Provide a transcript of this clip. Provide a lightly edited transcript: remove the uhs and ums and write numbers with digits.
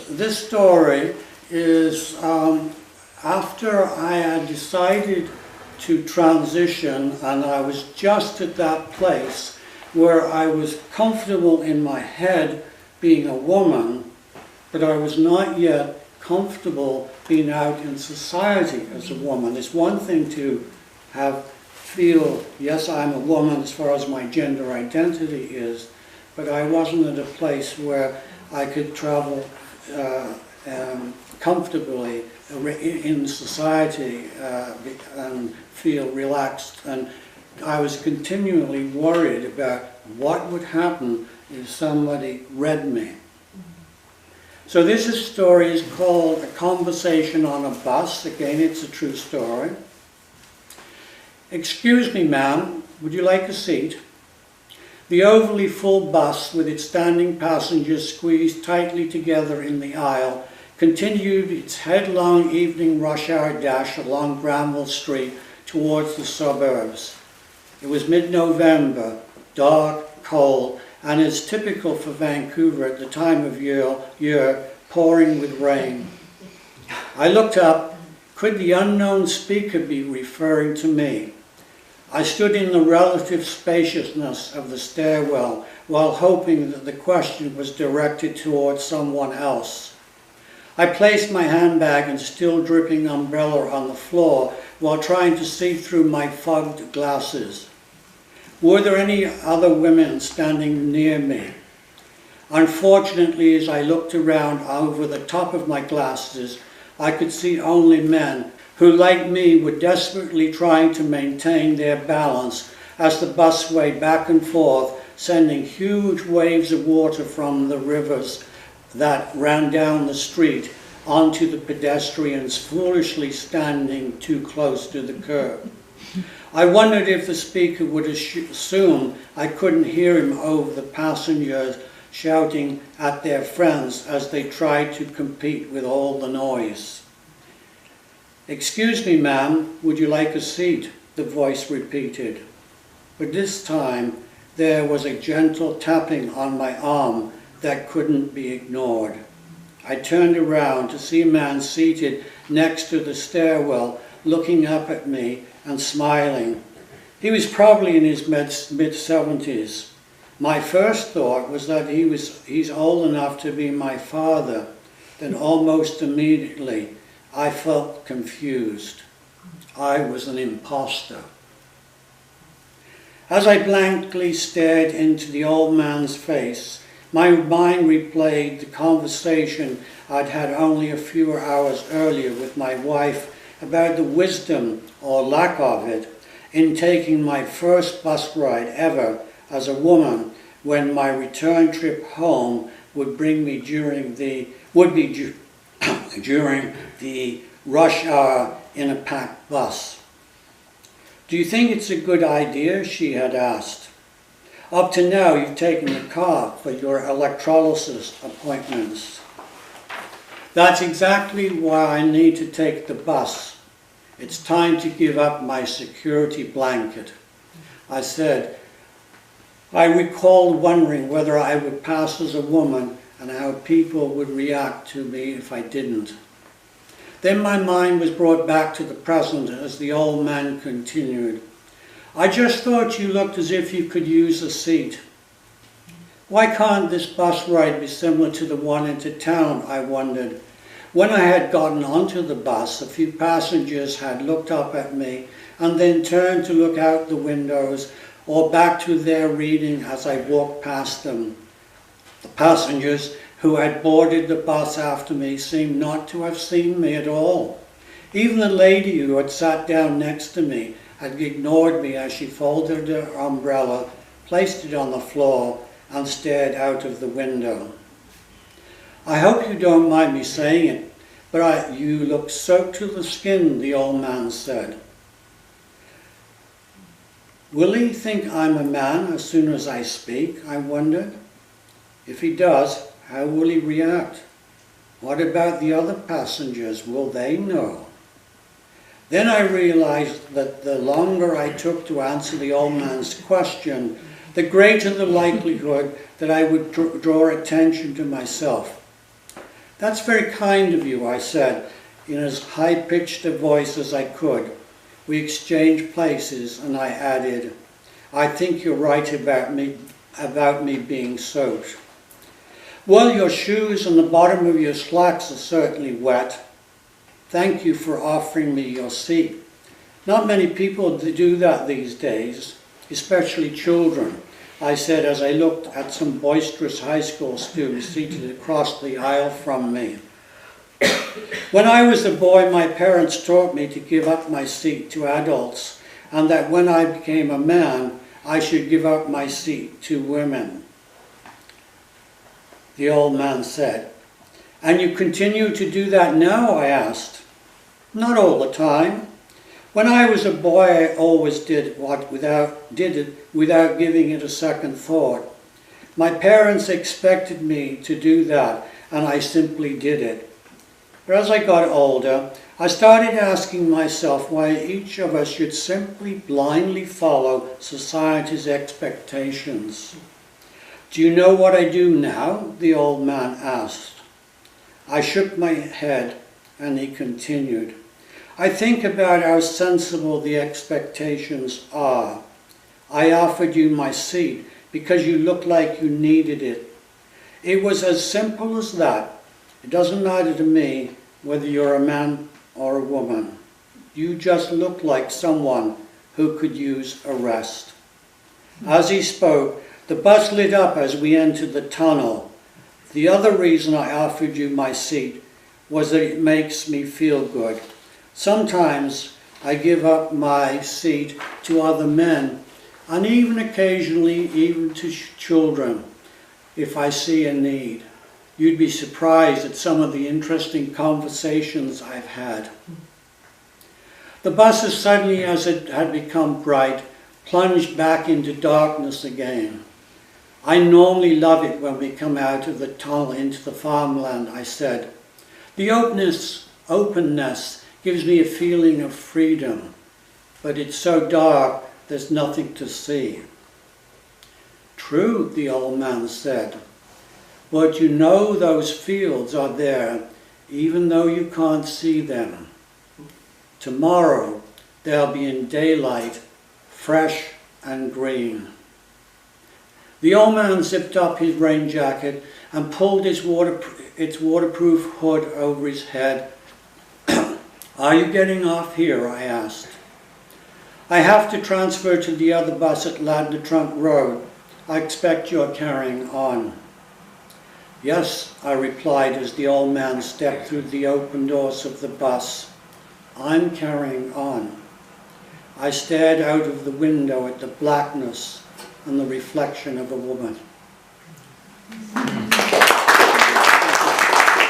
this story is after I had decided to transition, and I was just at that place where I was comfortable in my head being a woman, but I was not yet comfortable being out in society as a woman. It's one thing to feel, yes, I'm a woman as far as my gender identity is, but I wasn't at a place where I could travel comfortably in society and feel relaxed. And I was continually worried about what would happen if somebody read me. So this story is called A Conversation on a Bus. Again, it's a true story. "Excuse me, ma'am, would you like a seat?" The overly full bus, with its standing passengers squeezed tightly together in the aisle, continued its headlong evening rush hour dash along Granville Street towards the suburbs. It was mid-November, dark, cold, and as typical for Vancouver at the time of year, pouring with rain. I looked up. Could the unknown speaker be referring to me? I stood in the relative spaciousness of the stairwell while hoping that the question was directed towards someone else. I placed my handbag and still dripping umbrella on the floor while trying to see through my fogged glasses. Were there any other women standing near me? Unfortunately, as I looked around over the top of my glasses, I could see only men who, like me, were desperately trying to maintain their balance as the bus swayed back and forth, sending huge waves of water from the rivers that ran down the street onto the pedestrians foolishly standing too close to the curb. I wondered if the speaker would assume I couldn't hear him over the passengers shouting at their friends as they tried to compete with all the noise. "Excuse me, ma'am, would you like a seat?" the voice repeated. But this time there was a gentle tapping on my arm that couldn't be ignored. I turned around to see a man seated next to the stairwell, looking up at me and smiling. He was probably in his mid-70s. My first thought was that he's old enough to be my father. Then almost immediately I felt confused. I was an imposter. As I blankly stared into the old man's face, my mind replayed the conversation I'd had only a few hours earlier with my wife about the wisdom, or lack of it, in taking my first bus ride ever as a woman when my return trip home would bring me during the rush hour in a packed bus. "Do you think it's a good idea?" she had asked. "Up to now you've taken the car for your electrolysis appointments." "That's exactly why I need to take the bus. It's time to give up my security blanket," I said. I recalled wondering whether I would pass as a woman and how people would react to me if I didn't. Then my mind was brought back to the present as the old man continued. "I just thought you looked as if you could use a seat." "Why can't this bus ride be similar to the one into town?" I wondered. When I had gotten onto the bus, a few passengers had looked up at me and then turned to look out the windows or back to their reading as I walked past them. The passengers who had boarded the bus after me seemed not to have seen me at all. Even the lady who had sat down next to me had ignored me as she folded her umbrella, placed it on the floor, and stared out of the window. "I hope you don't mind me saying it, but you look soaked to the skin," the old man said. "Will he think I'm a man as soon as I speak?" I wondered. "If he does, how will he react? What about the other passengers? Will they know?" Then I realized that the longer I took to answer the old man's question, the greater the likelihood that I would draw attention to myself. "That's very kind of you," I said, in as high-pitched a voice as I could. We exchanged places, and I added, "I think you're right about me being soaked." "Well, your shoes and the bottom of your slacks are certainly wet. Thank you for offering me your seat. Not many people do that these days, especially children," I said as I looked at some boisterous high school students seated across the aisle from me. "When I was a boy, my parents taught me to give up my seat to adults, and that when I became a man, I should give up my seat to women," the old man said. "And you continue to do that now?" I asked. "Not all the time. When I was a boy, I always did it without giving it a second thought. My parents expected me to do that, and I simply did it. But as I got older, I started asking myself why each of us should simply blindly follow society's expectations. "Do you know what I do now?" the old man asked. I shook my head, and he continued, "I think about how sensible the expectations are. I offered you my seat because you looked like you needed it. It was as simple as that. It doesn't matter to me whether you're a man or a woman. You just look like someone who could use a rest." As he spoke, the bus lit up as we entered the tunnel. "The other reason I offered you my seat was that it makes me feel good. Sometimes I give up my seat to other men, and even occasionally even to children, if I see a need. You'd be surprised at some of the interesting conversations I've had." The bus, as suddenly as it had become bright, plunged back into darkness again. "I normally love it when we come out of the tunnel into the farmland," I said. "The openness gives me a feeling of freedom, but it's so dark there's nothing to see." "True," the old man said, "but you know those fields are there even though you can't see them. Tomorrow they'll be in daylight, fresh and green." The old man zipped up his rain jacket and pulled its waterproof hood over his head. "Are you getting off here?" I asked. "I have to transfer to the other bus at Ladner Trunk Road. I expect you're carrying on." "Yes," I replied as the old man stepped through the open doors of the bus. "I'm carrying on." I stared out of the window at the blackness and the reflection of a woman.